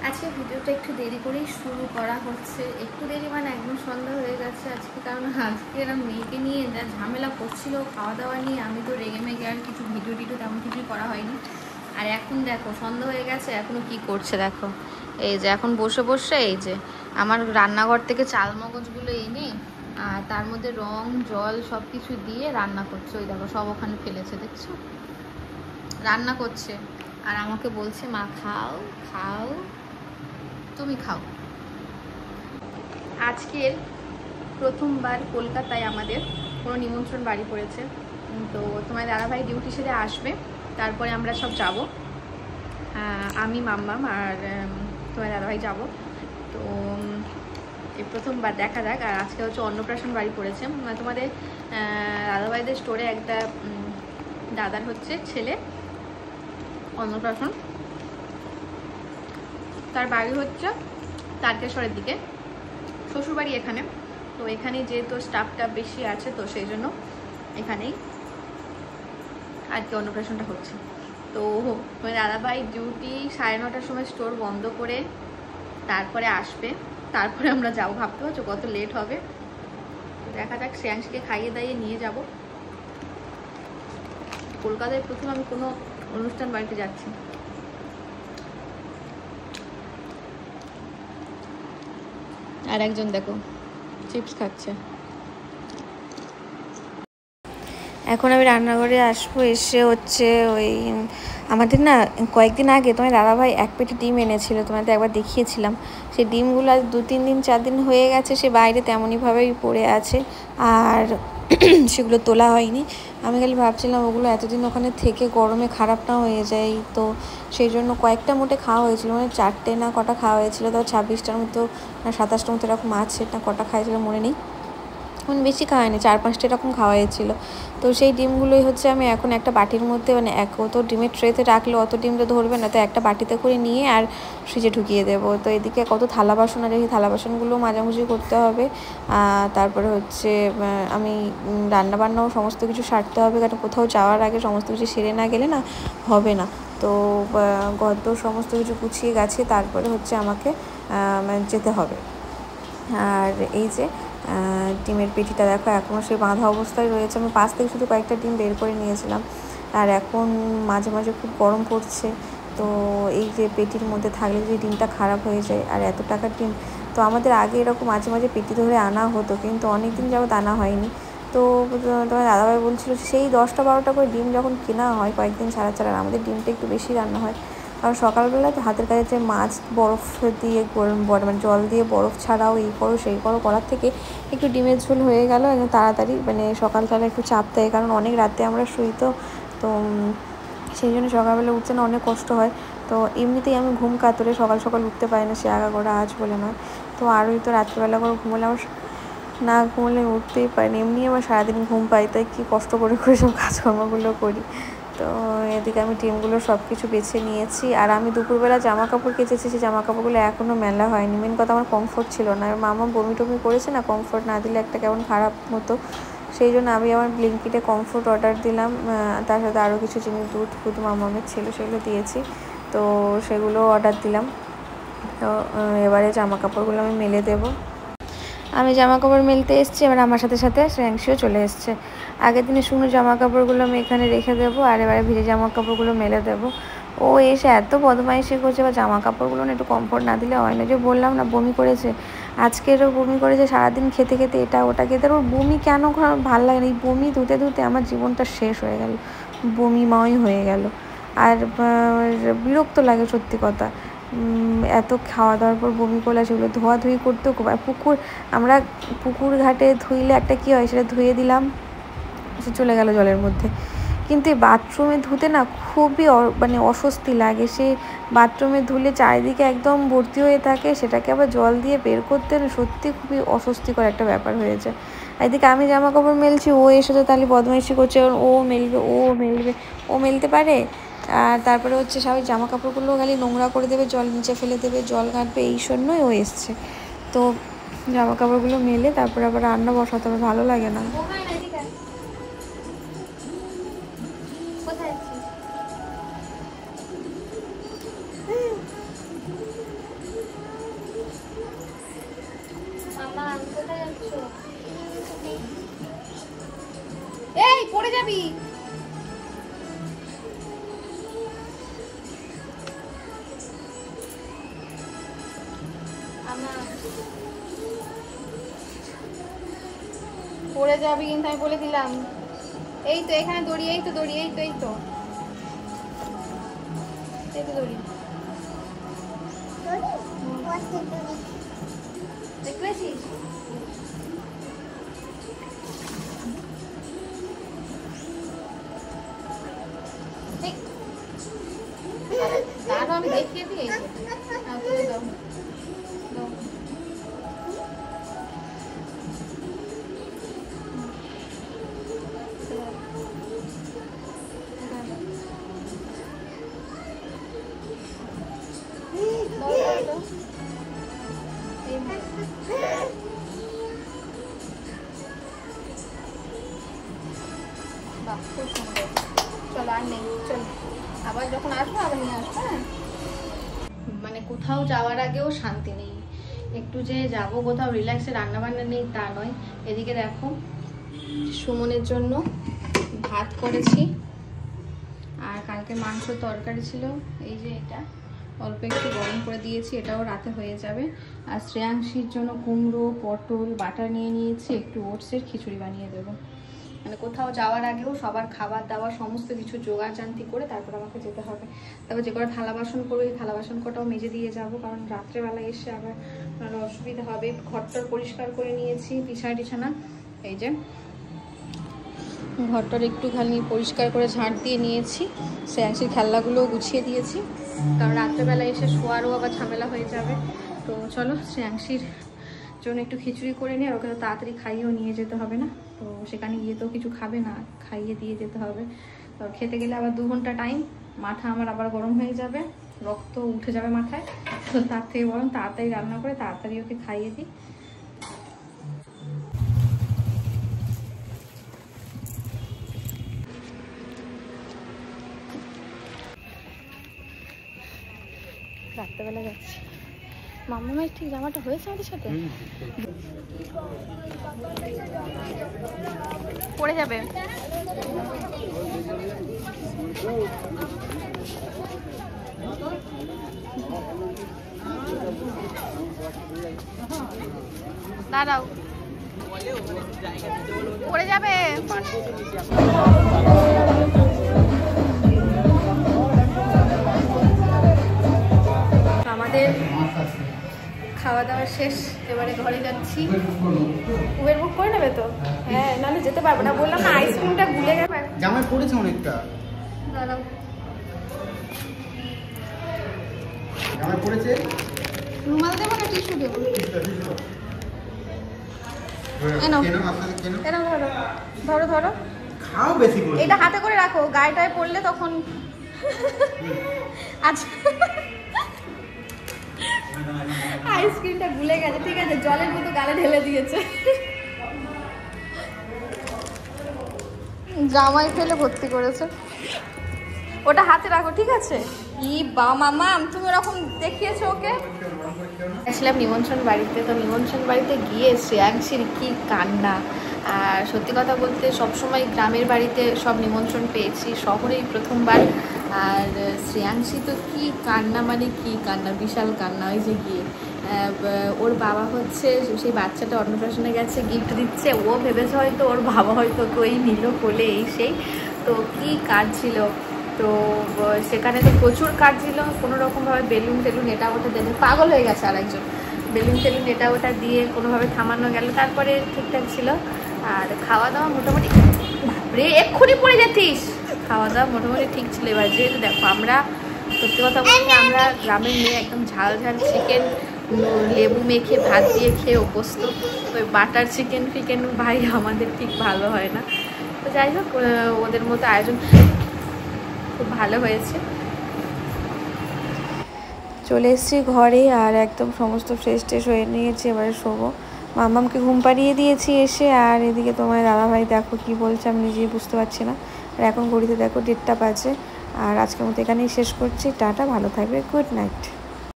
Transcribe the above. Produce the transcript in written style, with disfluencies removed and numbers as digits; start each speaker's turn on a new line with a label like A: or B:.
A: আজকে ভিডিওটা একটু দেরি করেই শুরু করা হচ্ছে, একটু দেরি মানে একদম সন্ধ্যা হয়ে গেছে আজকে। কারণ আজকে এরা মেয়েকে নিয়ে যা ঝামেলা করছিল খাওয়া দাওয়া নিয়ে, আমি তো রেগে মেগে আর কিছু ভিডিও টিডিও তেমন কিছুই করা হয়নি। আর এখন দেখো সন্ধ্যা হয়ে গেছে, এখনও কি করছে দেখো। এই যে এখন বসে বসে এই যে আমার রান্নাঘর থেকে চাল মগজগুলো এনে আর তার মধ্যে রং জল সব কিছু দিয়ে রান্না করছে। ওই দেখো সব ওখানে ফেলেছে, দেখছো রান্না করছে। আর আমাকে বলছে মা খাও খাও, তুমি খাও। আজকের প্রথমবার কলকাতায় আমাদের কোনো নিমন্ত্রণ বাড়ি পড়েছে, তো তোমার দাদাভাই ডিউটি সেরে আসবে, তারপরে আমরা সব যাব। আমি মাম্মাম আর তোমার দাদাভাই যাব। তো এই প্রথমবার দেখা যাক। আর আজকে হচ্ছে অন্নপ্রাশন বাড়ি পড়েছে, তোমাদের দাদাভাইদের স্টোরে একটা দাদার হচ্ছে ছেলে অন্নপ্রাশন। তার বাড়ি হচ্ছে তারকেশ্বরের দিকে, শ্বশুরবাড়ি এখানে। তো এখানে যেহেতু স্টাফটা বেশি আছে, তো সেই জন্য এখানেই আর কি অন্নপ্রাশনটা হচ্ছে। তো দাদাভাই ডিউটি 9:30টার সময় স্টোর বন্ধ করে তারপরে আসবে, তারপরে আমরা যাবো। ভাবতে পারছো কত লেট হবে। দেখা যাক, শ্রেয়াংশকে খাইয়ে দাইয়ে নিয়ে যাব। কলকাতায় প্রথম আমি কোনো অনুষ্ঠান বাড়িতে যাচ্ছি। আর একজন দেখো চিপস খাচ্ছে। এখন আমি রান্নাঘরে আসবো, এসে হচ্ছে ওই আমাদের না কয়েকদিন আগে তোমার দাদাভাই 1 পেটি ডিম এনেছিল, তোমাদের একবার দেখিয়েছিলাম। সেই ডিমগুলো আজ 2-3 দিন 4 দিন হয়ে গেছে, সে বাইরে তেমনইভাবেই পড়ে আছে আর সেগুলো তোলা হয়নি। আমি খালি ভাবছিলাম ওগুলো এতদিন ওখানে থেকে গরমে খারাপ না হয়ে যায়, তো সেই জন্য কয়েকটা মোটে খাওয়া হয়েছিল, মানে 4টে না কটা খাওয়া হয়েছিল, তো 26টার মতো না 27টার মতো এরকম আছে, না কটা খাইছিল মনে নেই, এখন বেশি খাওয়ায়নি, 4-5টা এরকম খাওয়া হয়েছিল। তো সেই ডিমগুলোই হচ্ছে আমি এখন একটা বাটির মধ্যে, মানে অত ডিমের ট্রেতে রাখলে অত ডিম তো ধরবে না, তো একটা বাটিতে করে নিয়ে আর ফ্রিজে ঢুকিয়ে দেবো। তো এদিকে কত থালা বাসন আছে, সেই থালা বাসনগুলো মাঝামাঝি করতে হবে। তারপরে হচ্ছে আমি রান্নাবান্নাও সমস্ত কিছু সারতে হবে, কারণ কোথাও যাওয়ার আগে সমস্ত কিছু সেরে না গেলে না হবে না। তো ঘরদোর সমস্ত কিছু গুছিয়ে গেছে, তারপরে হচ্ছে আমাকে যেতে হবে। আর এই যে ডিমের পেটিটা দেখো এখনও সেই বাঁধা অবস্থায় রয়েছে, আমি পাশ থেকে শুধু কয়েকটা ডিম বের করে নিয়েছিলাম। আর এখন মাঝে মাঝে খুব গরম পড়ছে, তো এই যে পেটির মধ্যে থাকলে যে ডিমটা খারাপ হয়ে যায়, আর এত টাকার ডিম। তো আমাদের আগে এরকম মাঝে মাঝে পেটি ধরে আনা হতো, কিন্তু অনেক দিন যাবত আনা হয়নি। তো তোমার দাদাভাই বলছিল সেই 10টা-12টা করে ডিম যখন কেনা হয় কয়েকদিন ছাড়া ছাড়া, আমাদের ডিমটা একটু বেশি রান্না হয়। কারণ সকালবেলা তো হাতের কাছে যে মাছ বরফ দিয়ে মানে জল দিয়ে বরফ ছাড়াও এই করো সেই করো করার থেকে একটু ডিমের ঝোল হয়ে গেল একদম তাড়াতাড়ি, মানে সকালবেলা একটু চাপ দেয়, কারণ অনেক রাতে আমরা শুই, তো সেই জন্য সকালবেলা উঠতে না অনেক কষ্ট হয়। তো এমনিতেই আমি ঘুম কাতরে সকাল সকাল উঠতে পারি না, সে আগাগোড়া আজ বলে নয়। তো আরই তো রাত্রিবেলা করে ঘুমোলে আমার না ঘুমোলে উঠতেই পারিনি, এমনি আমার সারাদিন ঘুম পাই, তাই কি কষ্ট করে করে সব কাজকর্মগুলো করি। তো এদিকে আমি ডিমগুলো সব কিছু বেছে নিয়েছি। আর আমি দুপুরবেলা জামা কাপড় কেচেছি, সেই জামা কাপড়গুলো এখনও মেলা হয়নি। মেন কথা আমার কমফোর্ট ছিল না, মামা বমি টমি করেছে না, কমফোর্ট না দিলে একটা কেমন খারাপ মতো, সেই জন্য আমি আমার ব্লিঙ্কিটে কমফোর্ট অর্ডার দিলাম, তার সাথে আরও কিছু জিনিস দুধ ফুধ মামামের ছিল সেগুলো দিয়েছি, তো সেগুলো অর্ডার দিলাম। তো এবারে জামা কাপড়গুলো আমি মেলে দেবো। আমি জামা কাপড় মেলতে এসেছি, এবার আমার সাথে সাথে শ্রেয়াংশীও চলে এসছে। আগের দিনে শুকনো জামা কাপড়গুলো আমি এখানে রেখে দেবো, আর এবারে ভিজে জামা কাপড়গুলো মেলে দেবো। ও এসে এত বদমাইশি করছে, বা জামা কাপড়গুলো না একটু কমফোর্ট না দিলে হয় না। যে বললাম না বমি করেছে, আজকেরও বমি করেছে, সারাদিন খেতে খেতে এটা ওটা খেতে, ওর বমি কেন ভালো লাগে না, এই বমি ধুতে ধুতে আমার জীবনটা শেষ হয়ে গেল, বমিময় হয়ে গেল। আর বিরক্ত লাগে সত্যি কথা, এত খাওয়া দাওয়ার পর বমি করলে সেগুলো ধোয়াধুয়ি করতেও খুব, আমরা পুকুর ঘাটে ধুইলে একটা কী হয়, সেটা ধুয়ে দিলাম, সে চলে গেল জলের মধ্যে। কিন্তু এই বাথরুমে ধুতে না খুবই মানে অস্বস্তি লাগে, সে বাথরুমে ধুলে চারিদিকে একদম ভর্তি হয়ে থাকে, সেটাকে আবার জল দিয়ে বের করতে না সত্যি খুবই অস্বস্তিকর একটা ব্যাপার হয়েছে। এদিকে আমি জামা কাপড় মেলছি, ও এসে তো তাহলে বদমাইশি করছে, ও মেলতে পারে। আর তারপরে হচ্ছে সবাই জামা কাপড়গুলো খালি নোংরা করে দেবে, জল নিচে ফেলে দেবে, জল ঘাঁটবে, এই জন্যই ও এসছে। তো জামা কাপড়গুলো মেলে তারপরে আবার রান্না বসাতে হবে, ভালো লাগে না। যাবি? পড়ে যাবি কিন্তু, আমি বলে দিলাম। এই তো এখানে দড়ি, এই তো দড়ি, এই তো এই তো এই তো দড়ি দেখতে পেয়েছিস? আমি দেখিয়ে দিই। দাও খুব সুন্দর। চলো আর নেই, চলো আবার যখন আসবো আবার নিয়ে আসবো। হ্যাঁ, মানে কোথাও যাওয়ার আগেও শান্তি নেই, একটু যে যাবো কোথাও রিল্যাক্সে রান্না বান্না নেই তা নয়। এদিকে দেখো সুমনের জন্য ভাত করেছি, আর কালকে মাংস তরকারি ছিল, এই যে এটা অল্প একটু গরম করে দিয়েছি, এটাও রাতে হয়ে যাবে। আর শ্রেয়াংশীর জন্য কুমড়ো পটল বাটা নিয়ে নিয়েছি, একটু ওটসের খিচুড়ি বানিয়ে দেবো। মানে কোথাও যাওয়ার আগেও সবার খাবার দাবার সমস্ত কিছু জোগাড় জান্তি করে তারপর আমাকে যেতে হবে। তারপর যে করে থালা বাসন করবো, এই থালা বাসন কটাও মেজে দিয়ে যাব, কারণ রাত্রেবেলা এসে আবার অসুবিধা হবে। ঘরটার পরিষ্কার করে নিয়েছি, বিছানা টিছানা, এই যে ঘরটার একটুখানি পরিষ্কার করে ঝাঁট দিয়ে নিয়েছি। শ্রেয়াংশীর খেলনাগুলোও গুছিয়ে দিয়েছি, কারণ রাত্রেবেলা এসে শোয়ারও আবার ঝামেলা হয়ে যাবে। তো চলো শ্রেয়াংশীর জন্য একটু খিচুড়ি করে নিয়ে, ওকে তো তাড়াতাড়ি খাইয়েও নিয়ে যেতে হবে না, তো সেখানে গিয়ে তো কিছু খাবে না, খাইয়ে দিয়ে যেতে হবে। তো খেতে গেলে আবার 2 ঘন্টা টাইম, মাথা আমার আবার গরম হয়ে যাবে, রক্ত উঠে যাবে মাথায়। তো তার থেকে বরং তাড়াতাড়ি রান্না করে তাড়াতাড়ি ওকে খাইয়ে দিই। রাত্রেবেলা যাচ্ছি। মাম্মা মায়ের ঠিক জামাটা হয়েছে আমাদের সাথে, পড়ে যাবে। দাঁড়াও, পড়ে যাবে। আমাদের খাওয়া দাওয়া শেষ, এবারে ঘরে যাচ্ছি। উবের বুক করে নেবে তো? হ্যাঁ, নাহলে যেতে পারবো না, বললাম না আইসক্রিমটা গুলে গেছে।
B: জামাই পড়েছে অনেকটা,
A: দাঁড়াও
B: জামাই পড়েছে।
A: রুমাল দেবো না টিস্যু দেবো? ধরো ধরো,
B: খাও বেশি করে,
A: এটা হাতে করে রাখো, গায়েটায় পড়লে তখন। আচ্ছা আইসক্রিমটা গুলে গেছে, ঠিক আছে, জলের মতো গালে ঢেলে দিয়েছে। জামাই ফেলে ভর্তি করেছে, ওটা হাতে রাখো, ঠিক আছে? ই বা মামা, তুমি ওরকম দেখিয়েছো ওকে। গেছিলাম নিমন্ত্রণ বাড়িতে, তো নিমন্ত্রণ বাড়িতে গিয়ে শ্রেয়াংশীর কি কান্না। আর সত্যি কথা বলতে সবসময় গ্রামের বাড়িতে সব নিমন্ত্রণ পেয়েছি, শহরেই প্রথমবার। আর শ্রেয়াংশী তো কি কান্না, মানে কি কান্না, বিশাল কান্না। ওই যে গিয়ে ওর বাবা হচ্ছে সেই বাচ্চাটা অন্নপ্রাশনে গেছে, গিফট দিচ্ছে, ও ভেবেছে হয়তো ওর বাবা হয়তো ওই নিল কোলে, এই সেই। তো কি কাঁদছিল, তো সেখানে তো প্রচুর কাঁদছিল, কোনো রকমভাবে বেলুন টেলুন এটা ওটা দেবে, পাগল হয়ে গেছে আরেকজন, বেলুন টেলুন এটা ওটা দিয়ে কোনোভাবে থামানো গেল, তারপরে ঠিকঠাক ছিল। আর খাওয়া দাওয়া মোটামুটি, রে এক্ষুনি পড়ে যেতিস, খাওয়া দাওয়া মোটামুটি ঠিক ছিল। এবার যেহেতু দেখো আমরা সত্যি কথা বলতে আমরা গ্রামের মেয়ে, একদম ঝাল ঝাল চিকেন লেবু মেখে ভাত দিয়ে খেয়ে অভ্যস্ত, ওই বাটার চিকেন ফিকেন ভাই আমাদের ঠিক ভালো হয় না। তো যাই হোক, ওদের মতো আয়োজন খুব ভালো হয়েছে। চলে এসেছি ঘরে, আর একদম সমস্ত ফ্রেশ ট্রেশ হয়ে নিয়েছি, এবারে শোবো। মাম্মামকে ঘুম পাড়িয়ে দিয়েছি এসে, আর এদিকে তোমার দাদাভাই দেখো কি বলছে, আমি নিজেই বুঝতে পারছি না। আর এখন ঘড়িতে দেখো 1:30 বাজে। আর আজকের মতো এখানেই শেষ করছি, টাটা, ভালো থাকবে, গুড নাইট।